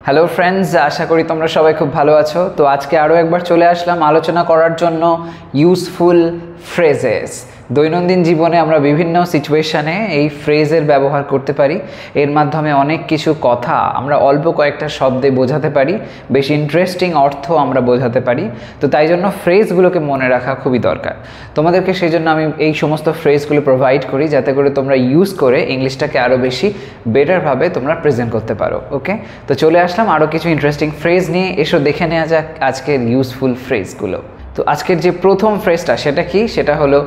Hello friends, আশা করি তোমরা সবাই খুব ভালো আছো। তো আজকে আরও একবার চলে আসলাম আলোচনা করার জন্য ইউজফুল ফ্রেজেস। দৈনন্দিন জীবনে আমরা বিভিন্ন সিচুয়েশানে এই ফ্রেজের ব্যবহার করতে পারি। এর মাধ্যমে অনেক কিছু কথা আমরা অল্প কয়েকটা শব্দে বোঝাতে পারি, বেশ ইন্টারেস্টিং অর্থ আমরা বোঝাতে পারি। তো তাই জন্য ফ্রেজগুলোকে মনে রাখা খুবই দরকার। তোমাদেরকে সেই জন্য আমি এই সমস্ত ফ্রেজগুলো প্রোভাইড করি, যাতে করে তোমরা ইউজ করে ইংলিশটাকে আরও বেশি বেটারভাবে তোমরা প্রেজেন্ট করতে পারো। ওকে, তো চলে আসলাম আরও কিছু ইন্টারেস্টিং ফ্রেজ নিয়ে। এসো দেখে নেওয়া যাক আজকের ইউজফুল ফ্রেজগুলো। তো আজকের যে প্রথম ফ্রেজটা সেটা কি? সেটা হলো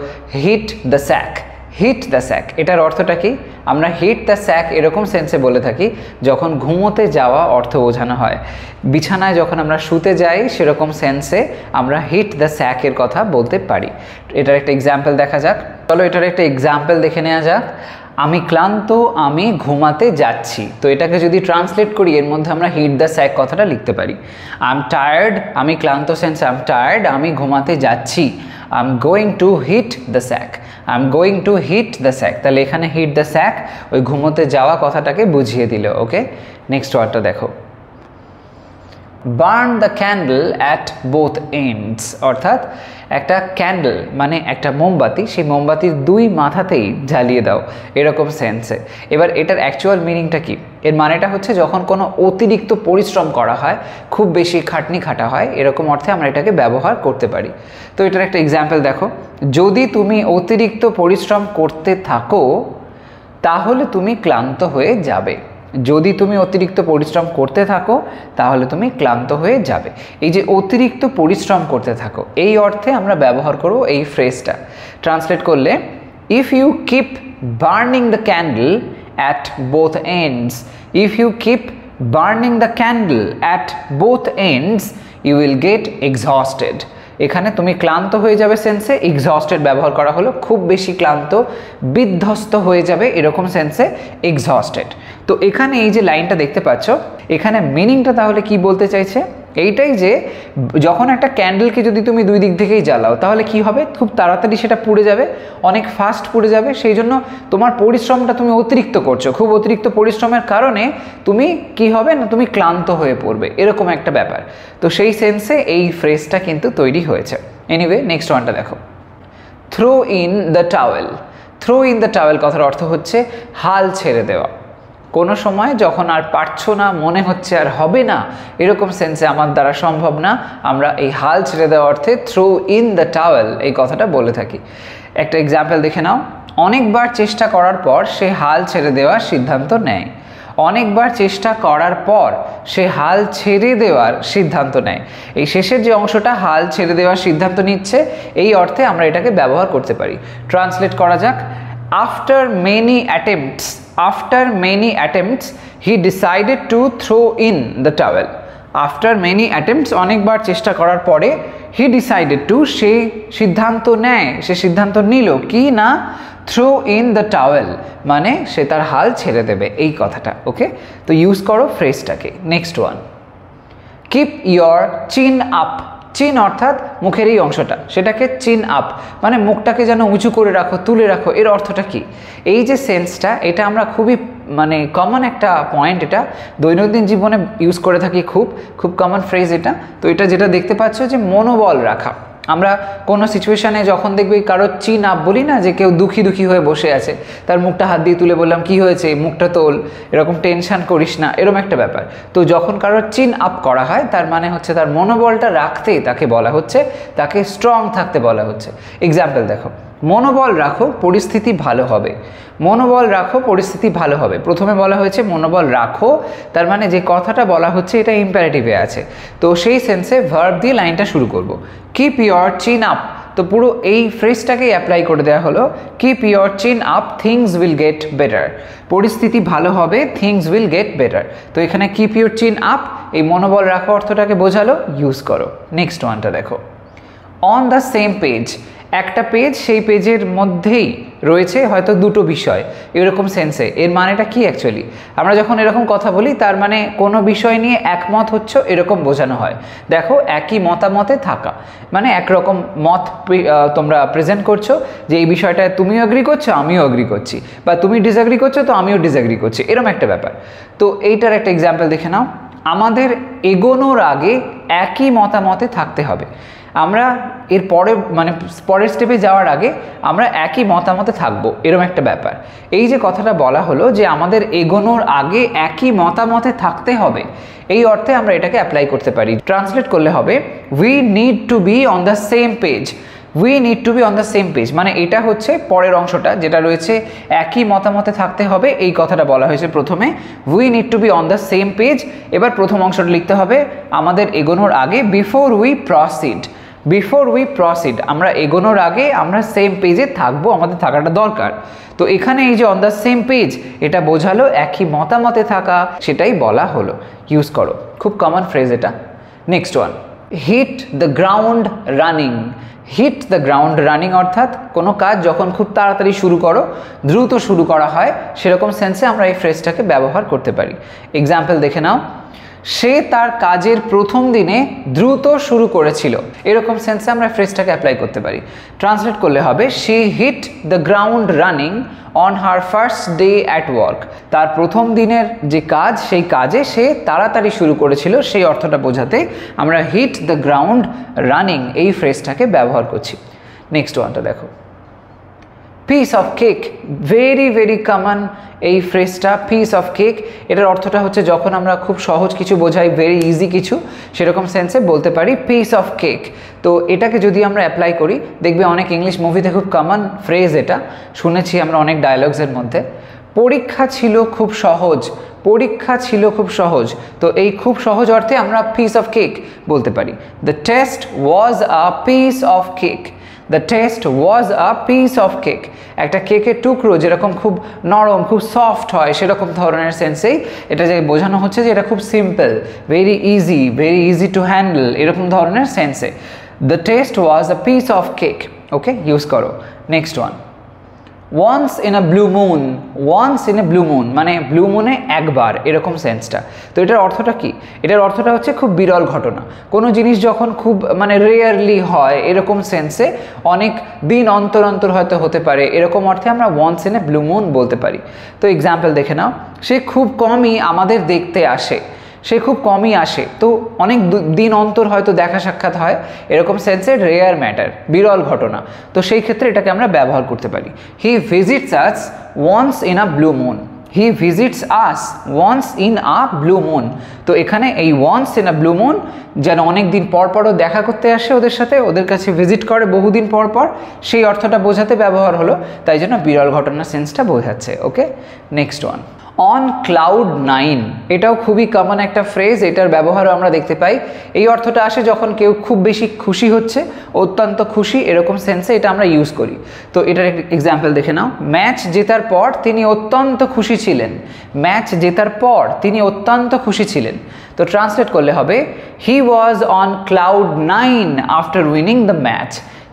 hit the sack. Hit the sack, এটার অর্থটা কি? আমরা হিট দ্য স্যাক এরকম সেন্সে বলে থাকি যখন ঘুমোতে যাওয়া অর্থ বোঝানো হয়। বিছানায় যখন আমরা শুতে যাই সেরকম সেন্সে আমরা হিট দ্য স্যাকের কথা বলতে পারি। এটার একটা এক্সাম্পল দেখা যাক। চলো এটার একটা এক্সাম্পল দেখে নেওয়া যাক। আমি ক্লান্ত, আমি ঘুমাতে যাচ্ছি। তো এটাকে যদি ট্রান্সলেট করি এর মধ্যে আমরা হিট দ্য স্যাক কথাটা লিখতে পারি। আই এম টায়ার্ড, আমি ক্লান্ত সেন্সে আই এম টায়ার্ড, আমি ঘুমাতে যাচ্ছি। I am going to hit the sack, I am going to hit the sack. তাহলে এখানে হিট দ্য স্যাক ওই ঘুমোতে যাওয়া কথাটাকে বুঝিয়ে দিল। ওকে, নেক্সট ওয়ার্ডটা দেখো। Burn the candle at both ends, অর্থাৎ একটা ক্যান্ডেল মানে একটা মোমবাতি, সেই মোমবাতির দুই মাথাতেই জ্বালিয়ে দাও, এরকম সেন্সে। এবার এটার অ্যাকচুয়াল মিনিংটা কি? এর মানেটা হচ্ছে যখন কোনো অতিরিক্ত পরিশ্রম করা হয়, খুব বেশি খাটনি খাটা হয়, এরকম অর্থে আমরা এটাকে ব্যবহার করতে পারি। তো এটার একটা এক্সাম্পল দেখো। যদি তুমি অতিরিক্ত পরিশ্রম করতে থাকো তাহলে তুমি ক্লান্ত হয়ে যাবে। যদি তুমি অতিরিক্ত পরিশ্রম করতে থাকো তাহলে তুমি ক্লান্ত হয়ে যাবে। এই যে অতিরিক্ত পরিশ্রম করতে থাকো, এই অর্থে আমরা ব্যবহার করব এই ফ্রেজটা। ট্রান্সলেট করলে, if you keep burning the candle at both ends, if you keep burning the candle at both ends you will get exhausted. এখানে তুমি ক্লান্ত হয়ে যাবে সেন্সে এক্সহস্টেড ব্যবহার করা হলো। খুব বেশি ক্লান্ত, বিধ্বস্ত হয়ে যাবে, এরকম সেন্সে এক্সহস্টেড। তো এখানে এই যে লাইনটা দেখতে পাচ্ছ, এখানে মিনিংটা তাহলে কি বলতে চাইছে? এইটাই যে যখন একটা ক্যান্ডেলকে যদি তুমি দুই দিক থেকেই জ্বালাও তাহলে কি হবে? খুব তাড়াতাড়ি সেটা পুড়ে যাবে, অনেক ফাস্ট পুড়ে যাবে। সেই জন্য তোমার পরিশ্রমটা তুমি অতিরিক্ত করছো, খুব অতিরিক্ত পরিশ্রমের কারণে তুমি কি হবে না, তুমি ক্লান্ত হয়ে পড়বে, এরকম একটা ব্যাপার। তো সেই সেন্সে এই ফ্রেজটা কিন্তু তৈরি হয়েছে। এনিওয়ে, নেক্সট ওয়ানটা দেখো। Throw in the towel. Throw in the towel কথার অর্থ হচ্ছে হাল ছেড়ে দেওয়া। কোনো সময় যখন আর পারছো না, মনে হচ্ছে আর হবে না, এরকম সেন্সে আমার দ্বারা সম্ভব না, আমরা এই হাল ছেড়ে দেওয়া অর্থে থ্রো ইন দ্য টাওয়েল এই কথাটা বলে থাকি। একটা এক্সাম্পল দেখে নাও। অনেকবার চেষ্টা করার পর সে হাল ছেড়ে দেওয়ার সিদ্ধান্ত নেয়। অনেকবার চেষ্টা করার পর সে হাল ছেড়ে দেওয়ার সিদ্ধান্ত নেয়। এই শেষের যে অংশটা হাল ছেড়ে দেওয়ার সিদ্ধান্ত নিচ্ছে, এই অর্থে আমরা এটাকে ব্যবহার করতে পারি। ট্রান্সলেট করা যাক। After many attempts, he decided to throw in the towel. After many attempts, অনেকবার চেষ্টা করার পরে he decided to, সে সিদ্ধান্ত নেয়, সে সিদ্ধান্ত নিল কি না, throw in the towel মানে সে তার হাল ছেড়ে দেবে, এই কথাটা। ওকে, তো ইউজ করো ফ্রেজটাকে। Next one, keep your chin up. Chin অর্থাৎ মুখের এই অংশটা, সেটাকে চিন আপ মানে মুখটাকে যেন উঁচু করে রাখো, তুলে রাখো, এর অর্থটা কি? এই যে সেন্সটা, এটা আমরা খুবই কমন একটা পয়েন্ট, এটা দৈনন্দিন জীবনে ইউজ করে থাকি, খুব খুব কমন ফ্রেজ এটা। তো এটা যেটা দেখতে পাচ্ছ যে মনোবল রাখা। আমরা কোনো সিচুয়েশানে যখন দেখবি কারো চিন আপ বলি না, যে কেউ দুঃখী দুঃখী হয়ে বসে আছে, তার মুখটা হাত দিয়ে তুলে বললাম কি হয়েছে, মুখটা তোল, এরকম টেনশন করিস না, এরকম একটা ব্যাপার। তো যখন কারোর চিন আপ করা হয় তার মানে হচ্ছে তার মনোবলটা রাখতে তাকে বলা হচ্ছে, তাকে স্ট্রং থাকতে বলা হচ্ছে। এক্সাম্পল দেখো, মনোবল রাখো, পরিস্থিতি ভালো হবে। মনোবল রাখো, পরিস্থিতি ভালো হবে। প্রথমে বলা হয়েছে মনোবল রাখো, তার মানে যে কথাটা বলা হচ্ছে এটা ইম্পারেটিভে আছে। তো সেই সেন্সে ভার্ব দিয়ে লাইনটা শুরু করব। কিপ ইয়োর চিন আপ, তো পুরো এই ফ্রেজটাকেই অ্যাপ্লাই করে দেওয়া হলো। Keep your chin up, things will get better. পরিস্থিতি ভালো হবে, থিংস উইল গেট বেটার। তো এখানে কিপ ইয়োর চিন আপ এই মনোবল রাখো অর্থটাকে বোঝালো, ইউজ করো। নেক্সট ওয়ানটা দেখো। অন দ্য সেম পেজ, একটা পেজ, সেই পেজের মধ্যেই রয়েছে হয়তো দুটো বিষয়, এরকম সেন্সে। এর মানেটা কি অ্যাকচুয়ালি? আমরা যখন এরকম কথা বলি তার মানে কোনো বিষয় নিয়ে একমত হচ্ছে, এরকম বোঝানো হয়। দেখো, একই মতামতে থাকা মানে একরকম মত তোমরা প্রেজেন্ট করছো, যে এই বিষয়টায় তুমিও এগ্রি করছো, আমিও এগ্রি করছি, বা তুমি ডিসএগ্রি করছো তো আমিও ডিসএগ্রি করছি, এরকম একটা ব্যাপার। তো এইটার একটা এক্সাম্পল দেখে নাও। আমাদের এগোনোর আগে একই মতামতে থাকতে হবে। আমরা এর পরে মানে পরের স্টেপে যাওয়ার আগে আমরা একই মতামতে থাকবো, এরকম একটা ব্যাপার। এই যে কথাটা বলা হলো যে আমাদের এগোনোর আগে একই মতামতে থাকতে হবে, এই অর্থে আমরা এটাকে অ্যাপ্লাই করতে পারি। ট্রান্সলেট করলে হবে we need to be on the same page. We need to be on the same page মানে এটা হচ্ছে পরের অংশটা যেটা রয়েছে একই মতামতে থাকতে হবে, এই কথাটা বলা হয়েছে প্রথমে। We need to be on the same page. এবার প্রথম অংশটা লিখতে হবে আমাদের এগোনোর আগে before we proceed. Before we proceed আমরা এগোনোর আগে আমরা সেম পেজে থাকবো, আমাদের থাকাটা দরকার। তো এখানে এই যে অন দ্য সেম পেজ এটা বোঝালো একই মতামতে থাকা, সেটাই বলা হলো। ইউজ করো, খুব কমন ফ্রেজ এটা। Next one, hit the ground running. Hit the ground running অর্থাৎ কোনো কাজ যখন খুব তাড়াতাড়ি শুরু করো, দ্রুত শুরু করা হয়, সেরকম সেন্সে আমরা এই ফ্রেজটাকে ব্যবহার করতে পারি। এক্সাম্পল দেখে নাও, সে তার কাজের প্রথম দিনে দ্রুত শুরু করেছিল, এরকম সেন্সে আমরা ফ্রেজটাকে অ্যাপ্লাই করতে পারি। ট্রান্সলেট করলে হবে she hit the ground running on her first day at work. তার প্রথম দিনের যে কাজ সেই কাজে সে তাড়াতাড়ি শুরু করেছিল, সেই অর্থটা বোঝাতে আমরা হিট দ্য গ্রাউন্ড রানিং এই ফ্রেজটাকে ব্যবহার করছি। নেক্সট ওয়ানটা দেখো, piece of cake. Very very common এই ফ্রেজটা, পিস অফ কেক। এটার অর্থটা হচ্ছে যখন আমরা খুব সহজ কিছু বোঝাই, ভেরি ইজি কিছু, সেরকম সেন্সে বলতে পারি পিস অফ কেক। তো এটাকে যদি আমরা অ্যাপ্লাই করি দেখবে অনেক ইংলিশ মুভিতে খুব কমন ফ্রেজ এটা, শুনেছি আমরা অনেক ডায়লগসের মধ্যে। পরীক্ষা ছিল খুব সহজ, পরীক্ষা ছিল খুব সহজ। তো এই খুব সহজ অর্থে আমরা পিস অফ কেক বলতে পারি। The test was a piece of cake. The test was a piece of cake. একটা কেকের টুকরো যেরকম খুব নরম, খুব সফট হয়, সেরকম ধরনের সেন্সেই এটা যে বোঝানো হচ্ছে যে এটা খুব simple, very easy to handle, এরকম ধরনের সেন্সে। The test was a piece of cake. Okay, use করো। Next one, once in a blue moon. Once in a blue moon মানে ব্লু মুনে একবার, এরকম সেন্সটা। তো এটার অর্থটা কি? এটার অর্থটা হচ্ছে খুব বিরল ঘটনা, কোনো জিনিস যখন খুব মানে রেয়ারলি হয়, এরকম সেন্সে, অনেক দিন অন্তর অন্তর হয়তো হতে পারে, এরকম অর্থে আমরা once in a blue moon বলতে পারি। তো এক্সাম্পল দেখে নাও, সে খুব কমই আমাদের দেখতে আসে। সে খুব কমই আসে, তো অনেক দিন অন্তর হয়তো দেখা সাক্ষাৎ হয়, এরকম সেন্সে রেয়ার ম্যাটার, বিরল ঘটনা। তো সেই ক্ষেত্রে এটাকে আমরা ব্যবহার করতে পারি। He visits us once in a blue moon. He visits us once in a blue moon. তো এখানে এই once in a blue moon যেন অনেক দিন পর পরও দেখা করতে আসে ওদের সাথে, ওদের কাছে ভিজিট করে বহুদিন পর পর, সেই অর্থটা বোঝাতে ব্যবহার হলো, তাই জন্য বিরল ঘটনার সেন্সটা বোঝাচ্ছে। Okay, next one, on cloud nine. এটাও খুবই কমন একটা ফ্রেজ, এটার ব্যবহারও আমরা দেখতে পাই। এই অর্থটা আসে যখন কেউ খুব বেশি খুশি হচ্ছে, অত্যন্ত খুশি, এরকম সেন্সে এটা আমরা ইউজ করি। তো এটার এক্সাম্পল দেখে নাও, ম্যাচ জেতার পর তিনি অত্যন্ত খুশি ছিলেন। ম্যাচ জেতার পর তিনি অত্যন্ত খুশি ছিলেন। তো ট্রান্সলেট করলে হবে he was on cloud nine after winning the match.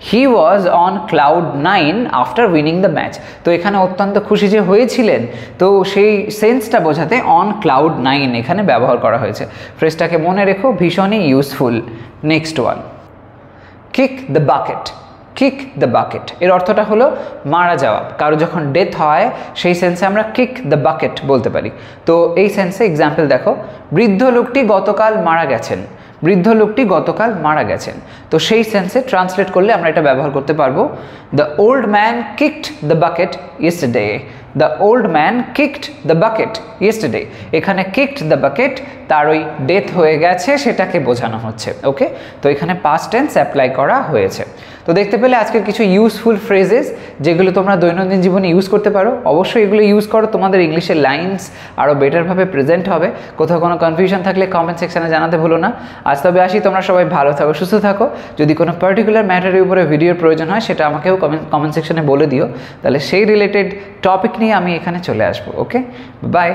He was on cloud nine after winning the match. তো এখানে অত্যন্ত খুশি যে হয়েছিলেন, তো সেই সেন্সটা বোঝাতে অন ক্লাউড নাইন এখানে ব্যবহার করা হয়েছে। ফ্রেজটাকে মনে রেখো, ভীষণই useful. Next one, kick the bucket. Kick the bucket এর অর্থটা হলো মারা যাওয়া। কারো যখন ডেথ হয় সেই সেন্সে আমরা কিক দ্য বাকেট বলতে পারি। তো এই সেন্সে এক্সাম্পল দেখো, বৃদ্ধ লোকটি গতকাল মারা গেছেন। বৃদ্ধ লোকটি গতকাল মারা গেছেন। তো সেই সেন্সে ট্রান্সলেট করলে আমরা এটা ব্যবহার করতে পারবো, the old man kicked the bucket yesterday. The old man kicked the bucket yesterday. এখানে কিকড দ্য বাকেট তার ওই ডেথ হয়ে গেছে সেটাকে বোঝানো হচ্ছে। ওকে, তো এখানে পাস্ট টেন্স অ্যাপ্লাই করা হয়েছে। তো দেখতে পেলে আজকের কিছু ইউজফুল ফ্রেজেস যেগুলো তোমরা দৈনন্দিন জীবনে ইউজ করতে পারো। অবশ্যই এগুলো ইউজ করো, তোমাদের ইংলিশের লাইন্স আরও বেটারভাবে প্রেজেন্ট হবে। কোথাও কোনো কনফিউশন থাকলে কমেন্ট সেকশানে জানাতে ভুলো না। আজ তবে আসি, তোমরা সবাই ভালো থাকো, সুস্থ থাকো। যদি কোনো পার্টিকুলার ম্যাটারের উপরে ভিডিওর প্রয়োজন হয় সেটা আমাকেও কমেন্ট সেকশানে বলে দিও, তাহলে সেই রিলেটেড টপিক নিয়ে আমি এখানে চলে আসবো। ওকে, বাই।